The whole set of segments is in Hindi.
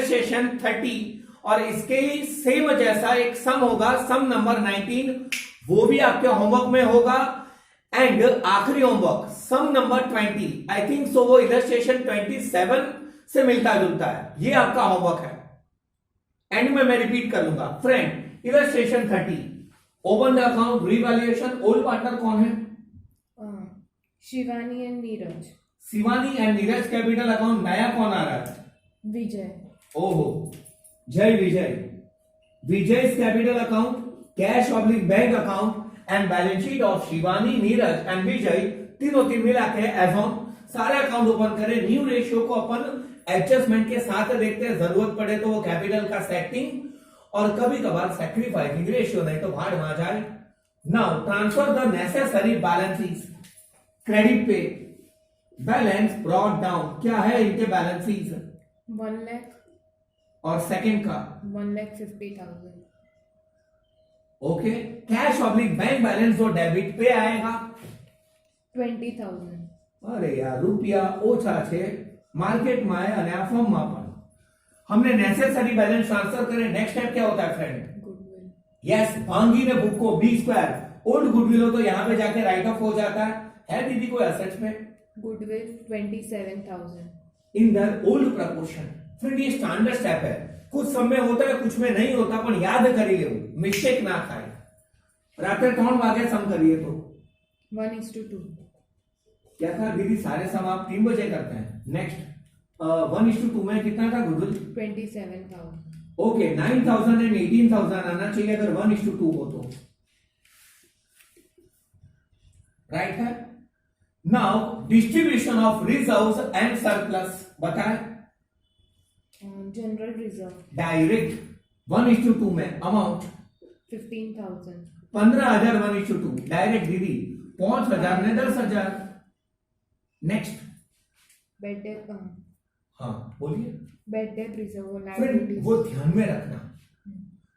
सेशन 30 और इसके ही सेम जैसा एक सम होगा, सम नंबर 19, वो भी आपके होमवर्क में होगा। एंड आखिरी homework sum number 20, I think so वो इलस्ट्रेशन 27 से मिलता जुलता है। ये आपका होमवर्क है। एंड में मैं रिपीट कर लूंगा। Friend, illustration 30, open the account, revaluation. Old partner कौन है? Shivani and Neeraj. Shivani and Neeraj capital account. नया कौन आ रहा है? विजय। ओहो, Jay Vijay. Vijay capital account, cash oblique bank account and balance sheet of Shivani, Neeraj and Vijay, तीनों तीन मिला के एज ऑन सारे अकाउंट ओपन करें। न्यू रेशियो को अपन एडजस्टमेंट के साथ देखते हैं, जरूरत पड़े तो वो कैपिटल का सेटिंग और कभी कभार सैक्रिफाइसिंग रेशियो, नहीं तो भाड़ में आ जाए। Now transfer the necessary balances. Credit पे बैलेंस ब्रॉट डाउन, क्या है इनके बैलेंसेस? 1 लाख और सेकंड का 1,50,000। Okay. Cash oblique bank balance जो डेबिट पे आएगा 20,000। अरे यार, રૂપિયા ઓછા છે માર્કેટમાં અને આ ફર્મમાં પણ। हमने नेसेसरी बैलेंस ट्रांसफर करे। नेक्स्ट स्टेप क्या होता है फ्रेंड? गुडविल। यस, भांगी ने बुक को बी स्क्वायर, ओल्ड गुडविल हो तो यहां पे जाके राइट ऑफ हो जाता है दीदी कोई असेट्स में? Goodwill 27,000। In the old proportion. Friend, ये स्टैंडर्ड स्टेप है, कुछ समय होता है कुछ में नहीं होता, पर याद करी लेવું, मिस्टेक ना થાય। रात्रे 3 वागे सम करिए तो 1:2। क्या था दीदी? सारे सम आप 3 बजे करते हैं। नेक्स्ट 1:2 में कितना था गुडविल? 27,000। ओके, 9,000 एंड 18,000 आना चाहिए अगर 1:2 हो तो। राइट है। Now distribution of reserves and surplus बताएं। जनरल रिजर्व डायरेक्ट 1:2 में अमाउंट 15,000। 15,000 1:2 डायरेक्ट दीदी 5,000 ने 10,000। Next bad date. हाँ बोलिए। बेड डेट रिजर्व फ्रेंड वो ध्यान में रखना।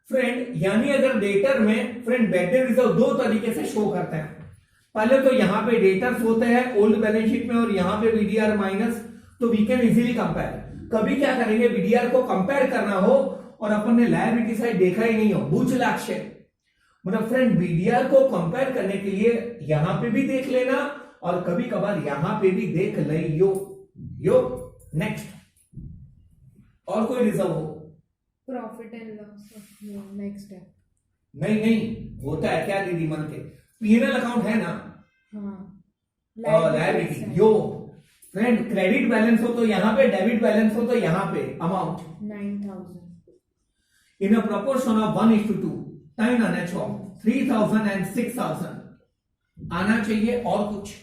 फ्रेंड यानी अगर डेटर में फ्रेंड बेड डेट रिजर्व दो तरीके से शो करते हैं। पहले तो यहाँ पे डेटर्स होते हैं ओल्ड बैलेंस शीट में और यहाँ पे वीडीआर माइनस, तो वी कैन इजीली कंपेयर। कभी क्या करेंगे, वीडीआर को कंपेयर करना हो और अपन ने लायबिलिटी साइड देखा ही नहीं हो, बुझ लाक्ष्य, मतलब फ्रेंड वीडीआर को कंपेयर करने के लिए यहां पे भी देख लेना और कभी कभार यहां पे भी देख लियो यो। नेक्स्ट, और कोई रिजर्व हो? Profit and loss. नेक्स्ट है। नहीं नहीं होता है क्या दीदी मन के? पीएनएल अकाउंट है ना? हाँ। लायबिलिटी यो। फ्रेंड क्रेडिट बैलेंस हो तो यहां पे, डेबिट बैलेंस हो तो यहां पे amount 9,000 in a proportion of 1:2 time NH of 3,000 and 6,000 आना चाहिए। और कुछ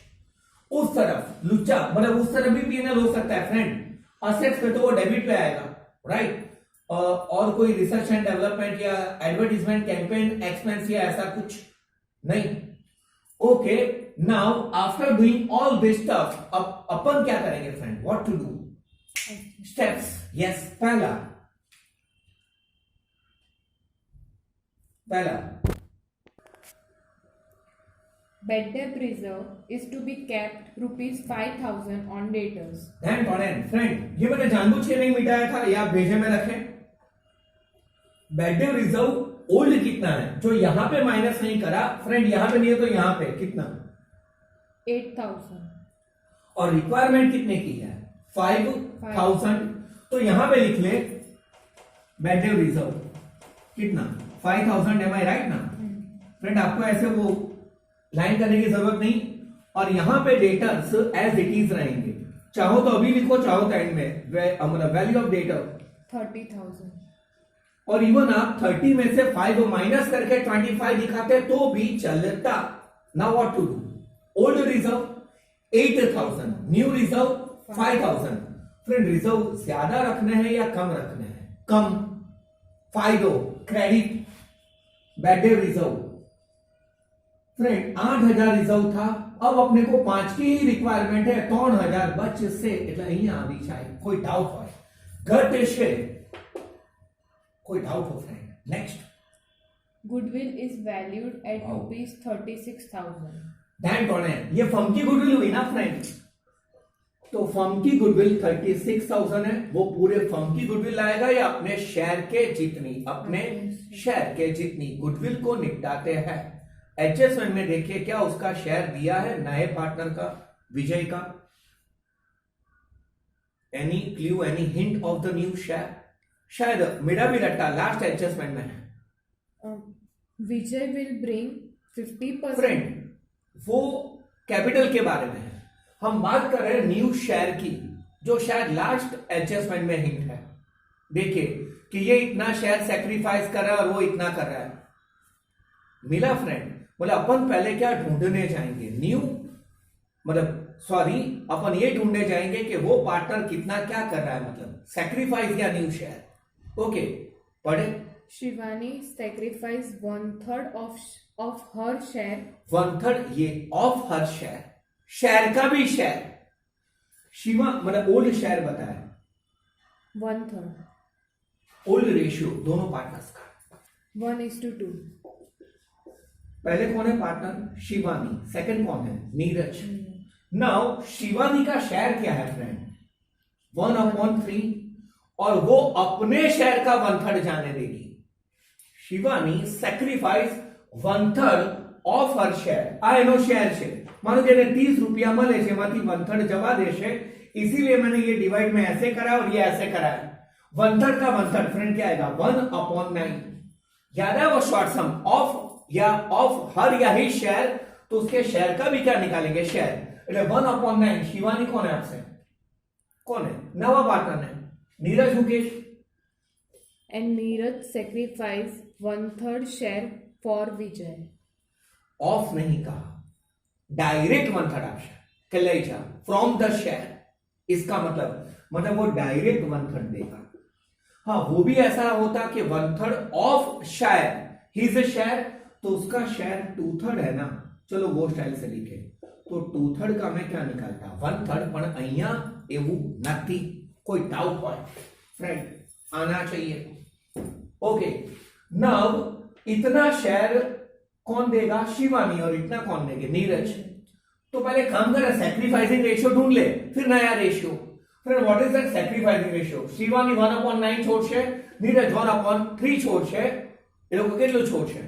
उस तरफ लुच्चा, मतलब उस तरफ भी पीएनएल हो सकता है फ्रेंड। असेट्स पे तो वो डेबिट पे आएगा, राइट। और कोई रिसर्च एंड डेवलपमेंट या एडवर्टीजमेंट कैंपेन एक्सपेंस या ऐसा कुछ नहीं। Okay, now after doing all this stuff अब अपन क्या करेंगे friend? What to do? Steps. Yes, पहला bed debt reserve is to be kept ₹5,000 on debtors। Friend ये मैंने जानबूझ के नहीं मिटाया था, या भेजे में रखे। बेड डेट रिजर्व ओल्ड कितना है जो यहां पे माइनस नहीं करा फ्रेंड, यहां पे नहीं है तो यहां पे कितना? 8,000। और रिक्वायरमेंट कितने की है? 5,000। तो यहां पे लिख ले बेड डेट रिजर्व कितना? 5,000। एम आई राइट ना फ्रेंड? आपको ऐसे वो लाइन करने की जरूरत नहीं। और यहां पे डेटर्स एज इट इज रहेंगे, चाहो तो अभी लिखो चाहो तो एंड में। Value of debtor 30,000। और इवन आप 30 में से 5 माइनस करके 25 दिखाते तो भी चलता। Now what to do? Old reserve 8,000, new reserve 5,000। Friend reserve ज्यादा रखने हैं या कम रखने हैं? कम। फायदो credit bad debt reserve friend 8,000 reserve था, अब अपने को 5 की ही रिक्वायरमेंट है, 3,000 बच से એટલે અહીંયા આવી જાય। कोई डाउट हो? घट છે कोई डाउट हो friend? Next, goodwill is valued at ₹36,000। ध्यान कौन है? ये फर्म की गुडविल हुई ना फ्रेंड? तो फर्म की गुडविल 36,000 है, वो पूरे फर्म की गुडविल लाएगा या अपने शेयर के जितनी, अपने शेयर के जितनी गुडविल को निपटाते हैं। एडजस्टमेंट में देखिए क्या उसका शेयर दिया है नए पार्टनर का, विजय का। Any clue, any hint of the new share? शायद मेरा भी रट्टा लास्ट एडजस्टमेंट में है। विजय विल ब्रिंग 50%। फ्रेंड, वो कैपिटल के बारे में है, हम बात कर रहे हैं न्यू शेयर की, जो शायद लास्ट एडजस्टमेंट में हिंट है। देखिए कि ये इतना शेयर सेक्रीफाइस कर रहा है और वो इतना कर रहा है। मिला फ्रेंड? बोले अपन पहले क्या ढूंढने जाएंगे, न्यू मतलब सॉरी अपन ये ढूंढने जाएंगे कि वो पार्टनर कितना क्या कर रहा है, मतलब सेक्रीफाइस या न्यू शेयर। ओके, पढ़े। Shivani sacrificed 1/3 of her share। 1/3 ये ऑफ हर शेयर, शेयर का भी शेयर। शिवा मतलब ओल्ड शेयर बताया, 1/3। ओल्ड रेशियो दोनों पार्टनर्स का 1:2। पहले कौन है पार्टनर? शिवानी। सेकंड कौन है? नीरज। नाउ शिवानी का शेयर क्या है फ्रेंड? 1/3, और वो अपने शेयर का 1/3 जाने देगी। Shivani sacrifice 1/3 of her share. आ એનો શેર છે, માનો જેને 30 રૂપિયા મળે છે એમાંથી 1/3 જવા દેશે, इसीलिए मैंने ये डिवाइड में ऐसे करा और ये ऐसे करा है। 1/3 का 1/3 फ्रेंड क्या आएगा? 1/9। याद है वो शॉर्ट सम ऑफ या ऑफ हर या ही शेयर, तो उसके शेयर का भी क्या निकालेंगे? शेयर। એટલે 1/9। शिवानी कौन है आपसे? कौन है? नवा पार्टनर है Neeraj Mukesh. And Neeraj sacrificed 1/3 share for Vijay। Of नहीं कहा, डायरेक्ट 1/3 ऑप्शन कलेजा फ्रॉम द शेयर। इसका मतलब वो डायरेक्ट 1/3 देगा। हाँ, वो भी ऐसा होता कि 1/3 ऑफ शेयर, हिज शेयर, तो उसका शेयर 2/3 है ना। चलो वो स्टाइल से लिखे तो 2/3 का मैं क्या निकालता? 1/3। પણ અહીંયા એવું નથી, कोई डाउट હોય फ्रेंड आना चाहिए। ओके, नाउ इतना शेयर कौन देगा? शिवानी। और इतना कौन देंगे? नीरज। तो पहले काम करें, सेक्रीफाइसिंग रेशियो ढूंढ ले, फिर नया ratio. Friend what is that sacrificing ratio? Shivani 1/9 છોડશે, નીરજ 1/3 છોડશે। એ લોકો કેટલું છોડશે?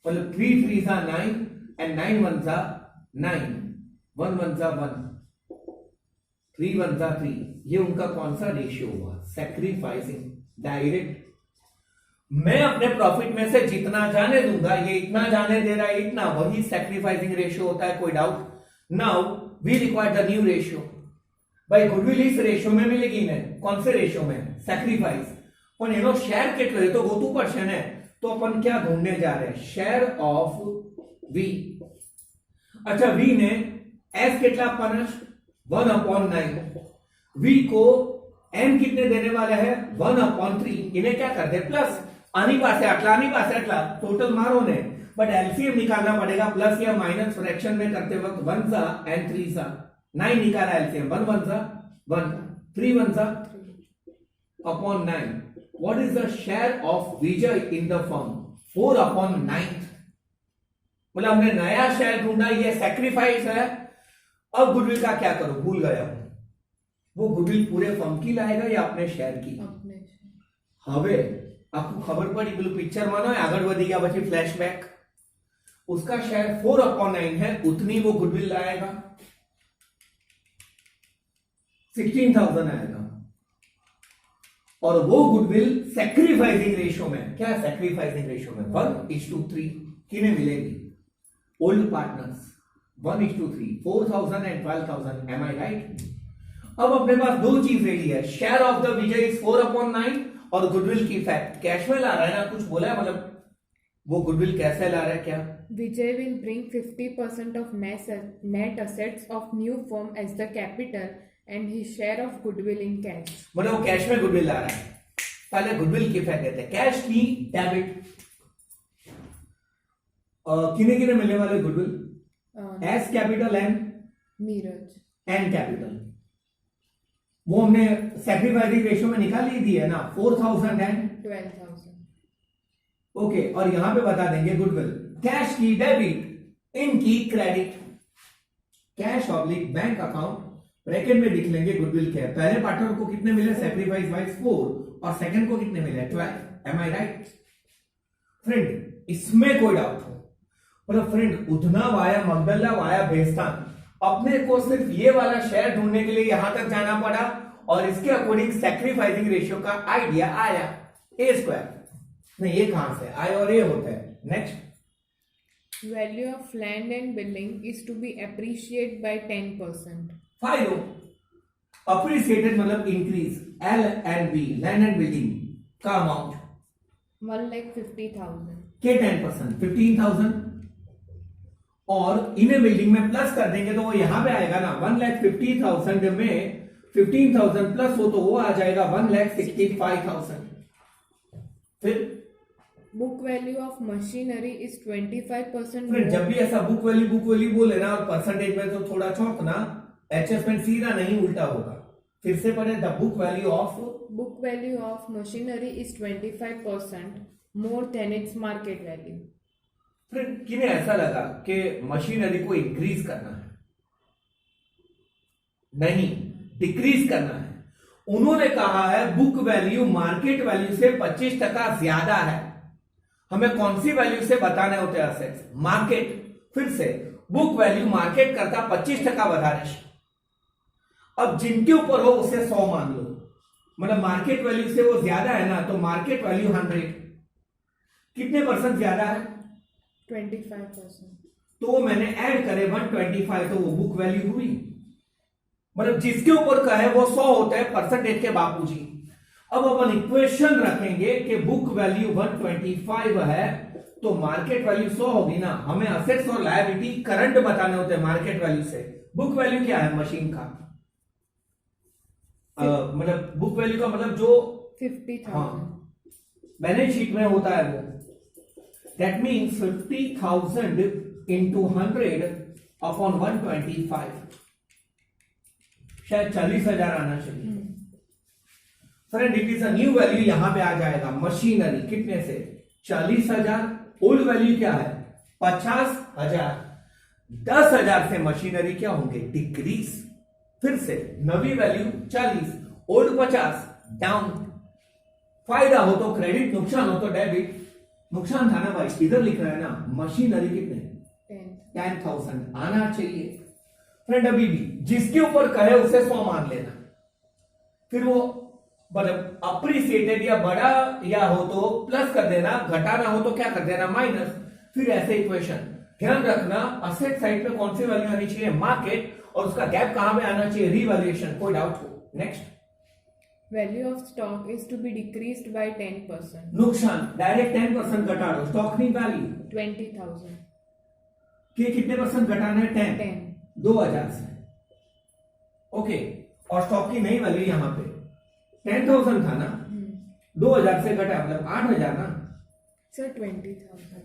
मतलब 3 3s are 9 and 9 1s are 9, 1 1s are 1, 3 1s are 3। ये उनका कौन सा रेशियो हुआ? Sacrificing direct. मैं अपने प्रॉफिट में से जितना जाने दूंगा, ये इतना जाने दे रहा है, इतना, वही सेक्रीफाइसिंग रेशियो होता है। कोई doubt? Now we require the new ratio. भाई गुडविल इस रेशियो में मिलेगी ने, कौन से रेशियो में? सेक्रीफाइस। પણ એનો શેર કેટલો એ તો ગોતવું પડશે ને। तो अपन क्या ढूंढने जा रहे हैं? Share of V. अच्छा, वी ने एस कितना अपना? 1/9। वी को एन कितने देने वाले हैं? 1/3। इन्हें क्या करते हैं? प्लस। आनी पासे आटला, आनी पासे आटला, टोटल मारो ने, बट एलसीएम निकालना पड़ेगा। प्लस या माइनस फ्रैक्शन में करते वक्त 1 सा एंड 3 सा 9 निकाला एलसीएम। 1 1 सा 1, 3 1 सा upon 9। What is the share of Vijay in the firm? 4/9। मतलब हमने नया शेयर ढूंढा, ये सेक्रीफाइस है। अब गुडविल का क्या करो? भूल गया हूं। वो गुडविल पूरे फर्म की लाएगा या अपने शेयर की? अपने share। હવે आपको खबर पड़ी, પેલું पिक्चर मानो આગળ વધી ગયા પછી फ्लैशबैक। उसका शेयर 4/9 है, उतनी वो गुडविल लाएगा, 16,000 आएगा। और वो गुडविल सेक्रीफाइसिंग रेशियो में, क्या सेक्रीफाइसिंग रेशियो में? 1:3 किने मिलेगी? Old partners 1:3, 4,000 and 12,000। Am I right? अब अपने पास दो चीज रेडी है, share of the Vijay is 4/9 और गुडविल की फैक्ट कैश में ला रहा है ना, कुछ बोला है, मतलब वो गुडविल कैसे ला रहा है? क्या? Vijay will bring 50% of net assets of new firm as the capital and his share of goodwill in cash। मतलब वो कैश में गुडविल ला रहा है। पहले गुडविल की फैक्ट देते हैं, कैश की डेबिट। किने किने मिलने वाले goodwill? S capital and Neeraj N capital. वो हमने सेक्रीफाइसिंग रेशियो में निकाल ही दी है ना, 4,000 एंड 12,000। ओके, और यहां पे बता देंगे गुडविल कैश की डेबिट, इनकी credit. Cash oblique bank account bracket में लिख लेंगे गुडविल क्या है। पहले पार्टनर को कितने मिले, सैक्रिफाइस वाइज 4, और सेकंड को कितने मिले, 12। Am I right friend? इसमें कोई डाउट हो? मतलब friend, Udhna via Magdalla via Bhestan, अपने को सिर्फ ये वाला शेयर ढूंढने के लिए यहां तक जाना पड़ा, और इसके अकॉर्डिंग सैक्रिफाइसिंग रेशियो का आइडिया आया ए स्क्वायर। नहीं, ये कहां से आई और ए होता है। Next, Value of land and building is to be appreciated by 10%. Five appreciated मतलब increase, L and B land and building का अमाउंट 1,50,000. के 10% 15,000, और इन्हें बिल्डिंग में प्लस कर देंगे तो वो यहां पे आएगा ना 1,50,000 में 15,000 प्लस हो तो वो आ जाएगा 1,65,000। फिर Book value of machinery is 25% friend, more. जब भी ऐसा बुक वैल्यू बोले ना और परसेंटेज में तो थोड़ा चौंकना, एडजस्टमेंट सीधा नहीं उल्टा होगा। फिर से पढ़े, the book value of Book value of machinery is 25% more than its market value. Friend, किन्हें ऐसा लगा कि मशीनरी को इंक्रीज करना है? नहीं, डिक्रीज करना है। उन्होंने कहा है बुक वैल्यू मार्केट वैल्यू से 25% ज्यादा है। हमें कौन सी वैल्यू से बताने होते हैं असेट्स? मार्केट। फिर से बुक वैल्यू मार्केट करता 25% વધારે છે। अब जिनके ऊपर हो उसे 100 मान लो, मतलब मार्केट वैल्यू से वो ज्यादा है ना, तो मार्केट वैल्यू 100 कितने परसेंट ज्यादा है? 25%. तो मैंने ऐड करे 125, तो वो बुक वैल्यू हुई। मतलब जिसके ऊपर का है वो 100 होता है परसेंटेज के बापूजी। अब अपन इक्वेशन रखेंगे कि बुक वैल्यू 125 है तो मार्केट वैल्यू 100 होगी ना। हमें असेट्स और लायबिलिटी करंट बताने होते हैं मार्केट वैल्यू से। बुक वैल्यू क्या है मशीन का? मतलब बुक वैल्यू का मतलब जो 50,000. बैलेंस शीट में होता है वो। दैट मीन्स 50,000 इंटू 100 अपॉन 125, शायद 40,000 आना चाहिए। Friend, it is a new value, यहां पे आ जाएगा मशीनरी कितने से? 40,000। ओल्ड वैल्यू क्या है? 50,000। 10,000 से मशीनरी क्या होंगे? डिक्रीज। फिर से नवी वैल्यू 40, ओल्ड 50, डाउन। फायदा हो तो क्रेडिट, नुकसान हो तो डेबिट। नुकसान था ना भाई, इधर लिख रहा है ना मशीनरी कितने? 10,000 आना चाहिए। फ्रेंड, अभी भी जिसके ऊपर कहे उसे 100 मान लेना। फिर वो मतलब अप्रिसिएटेड या बड़ा या हो तो प्लस कर देना, घटाना हो तो क्या कर देना? माइनस। फिर ऐसे इक्वेशन ध्यान रखना, असेट साइड पे कौन सी वैल्यू आनी चाहिए? मार्केट, और उसका गैप कहां पे आना चाहिए? रीवैल्यूएशन। कोई डाउट हो? Next, Value of stock is to be decreased by 10%. नुकसान डायरेक्ट 10% घटा दो। स्टॉक नहीं वैल्यू 20,000. के कितने परसेंट घटाना है? 10। 2,000 से। ओके, और स्टॉक की नई वैल्यू यहां पे 10,000 था ना, 2,000 से घटा मतलब 8,000 ना। Sir, 20,000.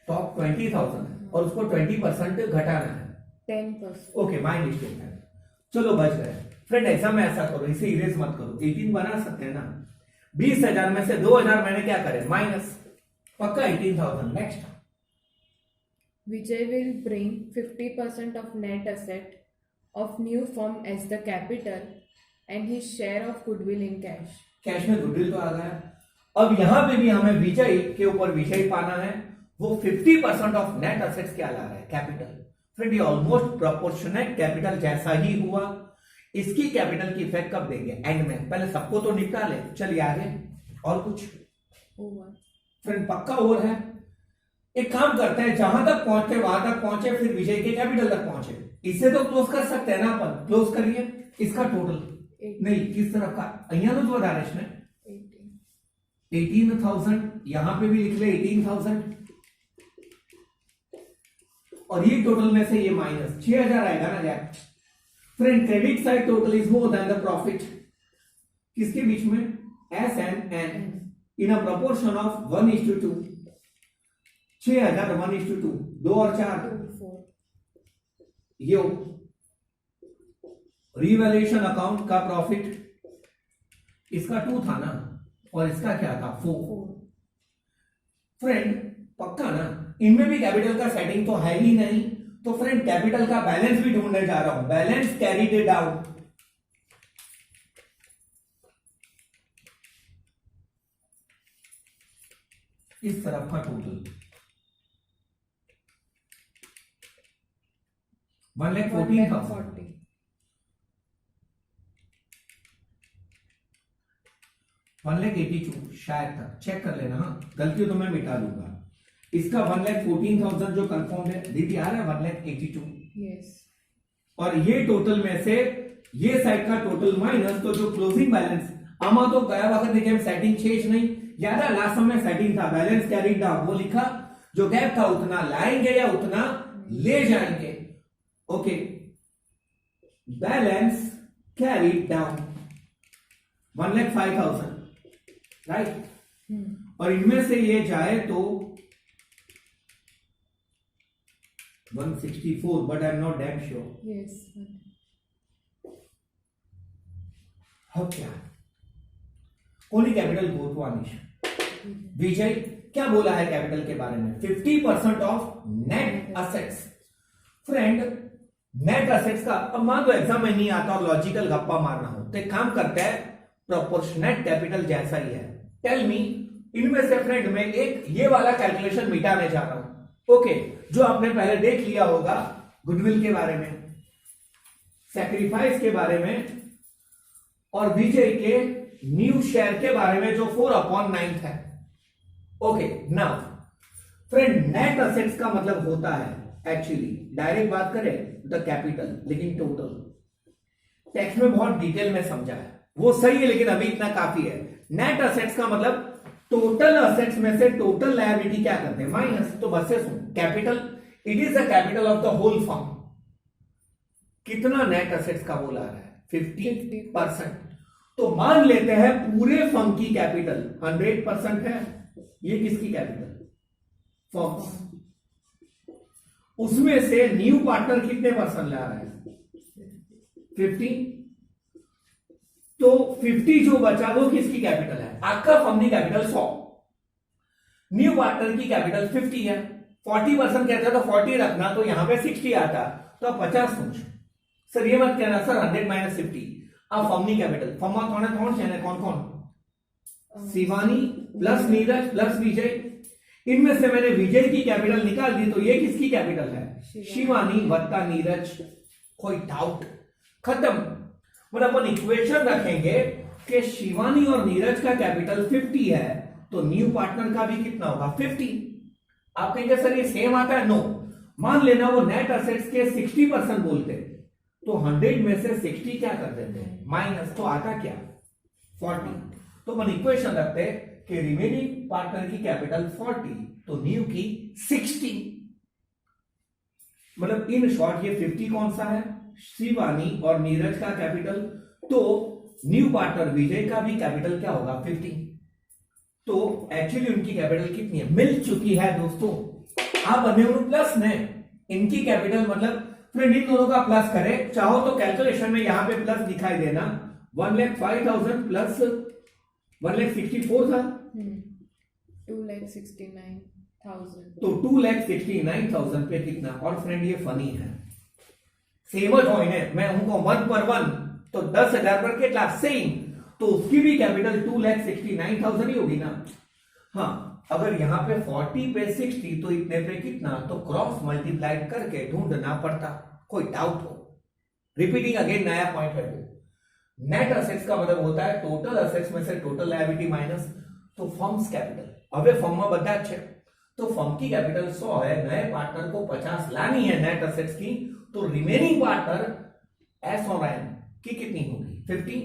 स्टॉक 20,000 है और उसको 20% घटाना है। 10%. ओके, माय मिस्टेक है। चलो बच गए। फ्रेंड, ऐसा में ऐसा करो, इसे इरेज मत करो। 18 बना सकते हैं ना। 20,000 में से 2,000 मैंने क्या करे? माइनस। पक्का 18,000। Next, Vijay will bring 50% of net asset of new firm as the capital and his share of goodwill in cash. Cash में गुडविल तो आ गया। अब यहां पे भी हमें विजय के ऊपर विजय पाना है। वो 50% ऑफ नेट एसेट्स क्या ला रहा है? कैपिटल। फ्रेंड, ये ऑलमोस्ट प्रोपोर्शनेट कैपिटल जैसा ही हुआ। इसकी कैपिटल की इफेक्ट कब देंगे? एंड में। पहले सबको तो निपटा ले। चलिए आगे। और कुछ Over. फ्रेंड? पक्का ओवर है। एक काम करते हैं, जहां तक पहुंचते वहां तक पहुंचे, फिर विजय के कैपिटल तक पहुंचे। इससे तो क्लोज कर सकते हैं ना अपन। क्लोज करिए। इसका टोटल नहीं, किस तरफ का? अहियां तो डायरेक्शन है 18,000। यहां पे भी लिख ले 18,000, और ये टोटल में से ये माइनस 6,000 आएगा ना gap. Friend, credit side total is more than the profit. किसके बीच में? S and N in a proportion of 1:2। 6,000 1:2, 2 और 4 4. ये रिवैल्यूएशन अकाउंट का प्रॉफिट इसका 2 था ना, और इसका क्या था? 4। फ्रेंड, पक्का ना? इनमें भी कैपिटल का सेटिंग तो है ही नहीं, तो फ्रेंड कैपिटल का बैलेंस भी ढूंढने जा रहा हूं, बैलेंस कैरीड डाउन, इस तरफ का टोटल 1,14,000, 1,40,000. 1,82,000 शायद तक चेक कर लेना, हाँ गलती तो मैं मिटा दूंगा। इसका 1,14,000 जो कंफर्म है, दीदी आ रहा है 1,82,000, Yes. और ये टोटल में से ये साइड का टोटल माइनस, तो जो क्लोजिंग बैलेंस आमा तो गया वक्त देखिए सेटिंग चेंज नहीं, याद है लास्ट समय सेटिंग था बैलेंस कैरीड डाउन, वो लिखा जो गैप था उतना लाएंगे या उतना ले जाएंगे। Okay, balance carried down 1,05,000, right, और इनमें से ये जाए तो 164, but I am not damn sure. Yes. अब क्या ओनली कैपिटल गो टू अनिश। विजय क्या बोला है कैपिटल के बारे में? 50% of net assets. Friend net assets का, अब मान लो एग्जाम में नहीं आता और लॉजिकल गप्पा मारना हो तो एक काम करता है, प्रोपोर्शनेट कैपिटल जैसा ही है। टेल मी, इनमें से फ्रेंड में एक ये वाला कैलकुलेशन मिटाने जा रहा हूं। ओके, जो आपने पहले देख लिया होगा गुडविल के बारे में, सैक्रिफाइस के बारे में, और विजय के न्यू शेयर के बारे में जो 4/9 है। Okay, now friend net assets का मतलब होता है एक्चुअली, डायरेक्ट बात करें द कैपिटल, लेकिन टोटल टेक्स्ट में बहुत डिटेल में समझा है, वो सही है लेकिन अभी इतना काफी है। नेट असेट्स का मतलब टोटल असेट्स में से टोटल लायबिलिटी क्या करते हैं, माइनस। तो बस से सुन, capital it is the capital of the whole firm. कितना नेट असेट्स का बोला रहा है? 50%। तो मान लेते हैं पूरे फर्म की कैपिटल 100% है। ये किसकी कैपिटल? फर्म। उसमें से न्यू पार्टनर कितने परसेंट ला रहा है? 50। तो 50 जो बचा वो किसकी कैपिटल है? आपका फर्म की कैपिटल 100, न्यू पार्टनर की कैपिटल 50 है। 40% कहते हैं तो 40 रखना, तो यहां पे 60 आता, तो 50 सोच। सर ये मत कहना सर 100 - 50। अब फर्म की कैपिटल, फर्म कौन है, कौन कौन? शिवानी प्लस नीरज प्लस विजय। इनमें से मैंने विजय की कैपिटल निकाल दी, तो ये किसकी कैपिटल है? शिवानी वत्ता नीरज। कोई डाउट? खत्म। मतलब अपन इक्वेशन रखेंगे कि शिवानी और नीरज का कैपिटल 50 है, तो न्यू पार्टनर का भी कितना होगा? 50। आप कहेंगे सर ये सेम आता है? नो, मान लेना वो नेट असेट्स के 60% बोलते, तो 100 में से 60 क्या कर देते हैं? माइनस। तो आता क्या? 40। तो अपन इक्वेशन रखते हैं कि रिमेनिंग पार्टनर की कैपिटल 40, तो न्यू की 60। मतलब इन शॉर्ट ये 50 कौन सा है? शिवानी और नीरज का कैपिटल। तो न्यू पार्टनर विजय का भी कैपिटल क्या होगा? 50। तो एक्चुअली उनकी कैपिटल कितनी है? मिल चुकी है दोस्तों। आप बने प्लस में इनकी कैपिटल, मतलब फ्रेंड इन दोनों का प्लस करें, चाहो तो कैलकुलेशन में यहां पे प्लस दिखाई देना। 1,05,000 प्लस 1,64,000 था, 2,69,000. तो 2,69,000 पे कितना? और फ्रेंड ये फनी है, सेम कॉइन है, मैं उनको 1 पर 1 तो 10,000 पर कितना? सेम। तो उसकी भी कैपिटल 2,69,000 ही होगी ना। हाँ, अगर यहां पे 40 पे 60 तो इतने पे कितना? तो क्रॉस मल्टीप्लाई करके ढूंढना पड़ता। कोई डाउट हो? रिपीटिंग अगेन, नया पॉइंट है वो। नेट असेट्स का मतलब होता है टोटल असेट्स में से टोटल लायबिलिटी माइनस। तो फर्म्स कैपिटल, अब फर्म में बता अच्छे, तो फर्म की कैपिटल 100 है, नए पार्टनर को 50 लानी है नेट असेट्स की, तो रिमेनिंग पार्टनर एस और एन की कितनी होगी? 50।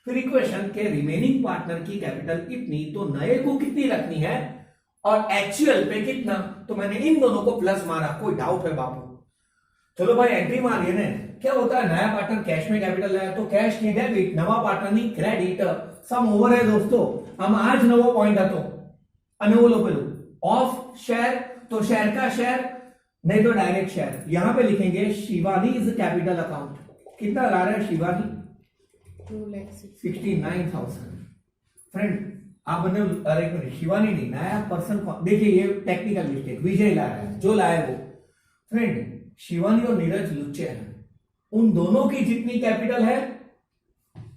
फिर इक्वेशन के रिमेनिंग पार्टनर की कैपिटल कितनी, तो नए को कितनी रखनी है, और एक्चुअल पे कितना, तो मैंने इन दोनों को प्लस मारा। कोई डाउट है बाबू? चलो भाई एंट्री मारिए ना। क्या होता है, नया पार्टनर कैश में कैपिटल लाया तो कैश की डेबिट, नवा पार्टनर नहीं क्रेडिट। सम ओवर है दोस्तों, हम आज नवो पॉइंट હતો અને ઓલો પેલું ऑफ शेयर, तो शेयर का शेयर नहीं तो डायरेक्ट शेयर। यहां पे लिखेंगे शिवानी इज कैपिटल अकाउंट। कितना ला रहा है शिवानी? 2,69,000. फ्रेंड आप बने, अरे एक मिनट, शिवानी नहीं, नया पर्सन देखिए, ये टेक्निकल मिस्टेक, विजय ला रहा है, जो लाया वो। फ्रेंड शिवानी और नीरज लुच्चे हैं, उन दोनों की जितनी कैपिटल है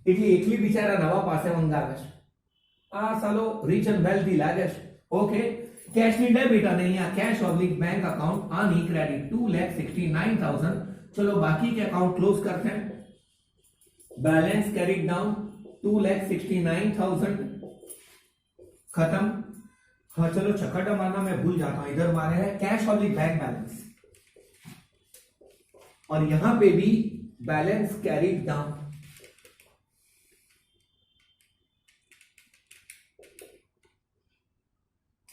એટલી એકલી બિચારા નવા પાસે મંગાવે છે. આ સાલો રીચ એન્ડ વેલ્ધી લાગે છે. ઓકે, કેશ ની ડેબિટ અને અહીંયા કેશ ઓબ્લિક बैंक अकाउंट आनी क्रेडिट 2,69,000. चलो बाकी के अकाउंट क्लोज करते हैं. बैलेंस कैरिड डाउन 2,69,000 खत्म. हाँ चलो चक्कर मारना मैं भूल जाता हूं, इधर मारे है कैश ऑब्लिक बैंक बैलेंस और यहां पे भी बैलेंस कैरिड डाउन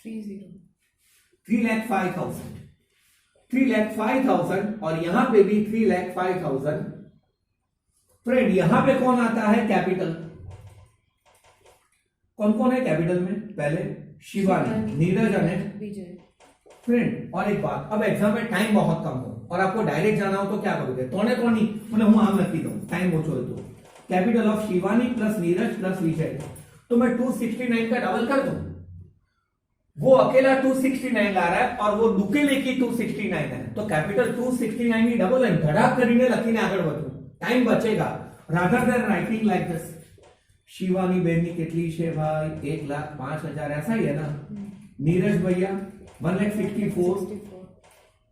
3,05,000 और यहां पे भी 3,05,000. फ्रेंड यहां पे कौन आता है कैपिटल? कौन कौन है कैपिटल में? पहले शिवानी, नीरज और विजय. फ्रेंड और एक बात, अब एग्जाम में टाइम बहुत कम हो और आपको डायरेक्ट जाना हो तो क्या करोगे? तोने तो नहीं मैंने हूं आम लखी दो टाइम ओछो है तो capital of Shivani plus Neeraj plus Vijay तो मैं 269 का डबल कर दूं. वो अकेला 269 ला रहा है और वो दुकेले की 269 है तो कैपिटल 269 ની ડબલ લાઈન ધડાક કરીને લખીને આગળ વધો. ટાઈમ બચેगा rather than writing like this. Shivani बेनी कितनी है भाई? 1,05,000 ऐसा ही है ना. नीरज भैया 1,64,000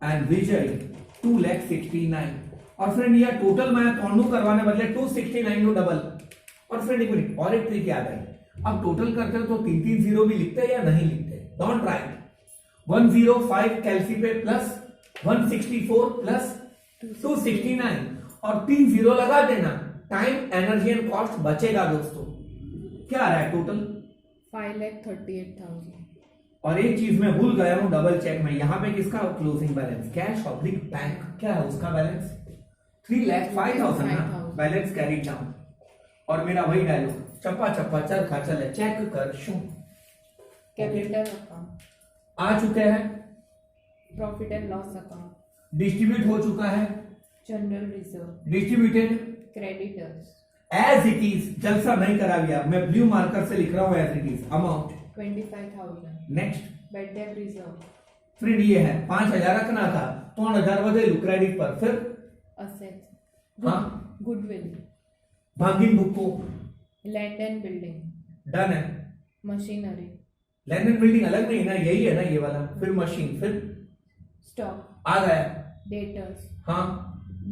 एंड विजय 2,69,000. और फ्रेंड ये टोटल मैं तोड़ू करवाने बदले 269 નું डबल. और फ्रेंड एक मिनट और एक ट्रिक याद है, अब टोटल करते हो तो 3-3 जीरो भी लिखते हैं या नहीं लिखते? Don't write. 105 कैलसी पे प्लस 164 प्लस 269 और 3 जीरो लगा देना. टाइम एनर्जी एंड कॉस्ट बचेगा दोस्तों. क्या आ रहा है टोटल? 5,38,000. और एक चीज मैं भूल गया हूं डबल चेक में, यहां पे किसका closing balance? Cash oblique bank क्या है उसका बैलेंस? 3,05,000 ना. बैलेंस कैरी डाउन और मेरा वही डायलॉग चप्पा चप्पा चरखा चले चेक कर शू. कैपिटल अकाउंट आ चुके हैं. Profit and loss account distribute हो चुका है. General reserve distributed creditors as it is. जलसा नहीं करा गया, मैं ब्लू मार्कर से लिख रहा हूं as it is. Amount 25,000. Next bad debt reserve friend ये है 5,000 रखना था 3,000 વધેલું क्रेडिट पर. फिर असेट्स हाँ गुडविल भागिन बुक को लैंड एंड बिल्डिंग डन है. मशीनरी लैंड एंड बिल्डिंग अलग नहीं ना, यही है ना ये वाला. फिर मशीन, फिर स्टॉक आ गया. डेटर्स हाँ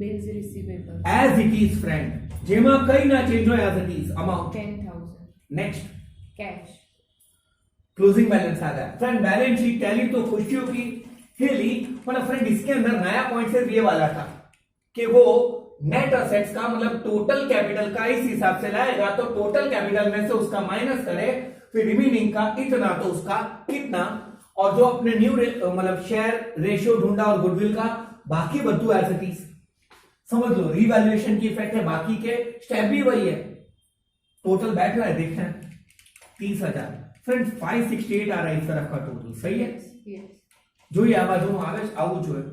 bills receivable as it is friend जेमा कई ना चेंज हो as it is. Amount 10,000. Next cash closing balance आ गया. फ्रेंड बैलेंस शीट टैली तो खुशियों की हेली, पर फ्रेंड इसके अंदर नया पॉइंट सिर्फ ये वाला था कि वो नेट असेट्स का मतलब टोटल कैपिटल का इस हिसाब से लाएगा तो टोटल कैपिटल में से उसका माइनस करे फिर रिमेनिंग का इतना तो उसका कितना. और जो अपने न्यू मतलब शेयर रेशियो ढूंढा और गुडविल का बाकी बद्दू एज इट इज. समझ लो रिवैल्यूएशन की इफेक्ट है, बाकी के स्टेप भी वही है. टोटल बैठ रहा है देखते हैं 30,000. फ्रेंड 568 आ रहा है इस तरफ का टोटल. सही है. yes जो ये आवाज આવે છે આવું જોઈએ.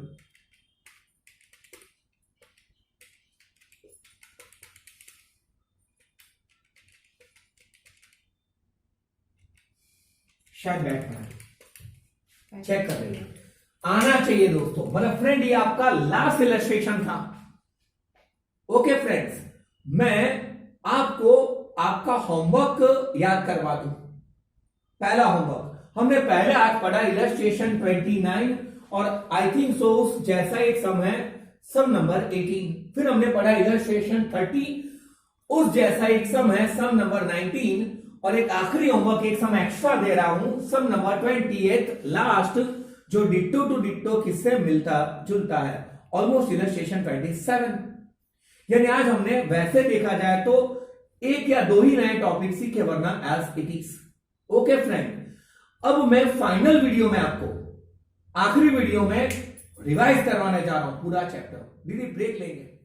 शायद बैठ रहा है, चेक कर लेंगे. आना चाहिए दोस्तों. मतलब फ्रेंड ये आपका लास्ट इलस्ट्रेशन था. ओके फ्रेंड्स, मैं आपको आपका होमवर्क याद करवा दूं. पहला होमवर्क हमने पहले आज पढ़ा इलस्ट्रेशन 29 और आई थिंक सो जैसा एक सम है सम नंबर 18. फिर हमने पढ़ा इलस्ट्रेशन 30 उस जैसा एक सम है सम नंबर 19 और एक आखिरी होमवर्क एक सम एक्स्ट्रा दे रहा हूं सम नंबर 28 लास्ट जो डिट्टो टू डिट्टो किससे मिलता जुलता है ऑलमोस्ट इलस्ट्रेशन 27. यानी आज हमने वैसे देखा जाए तो एक या दो ही नए टॉपिक सीखे वरना as it is. Okay friend, अब मैं फाइनल वीडियो में आपको आखिरी वीडियो में रिवाइज करवाने जा रहा हूं पूरा चैप्टर. दीदी ब्रेक लेंगे.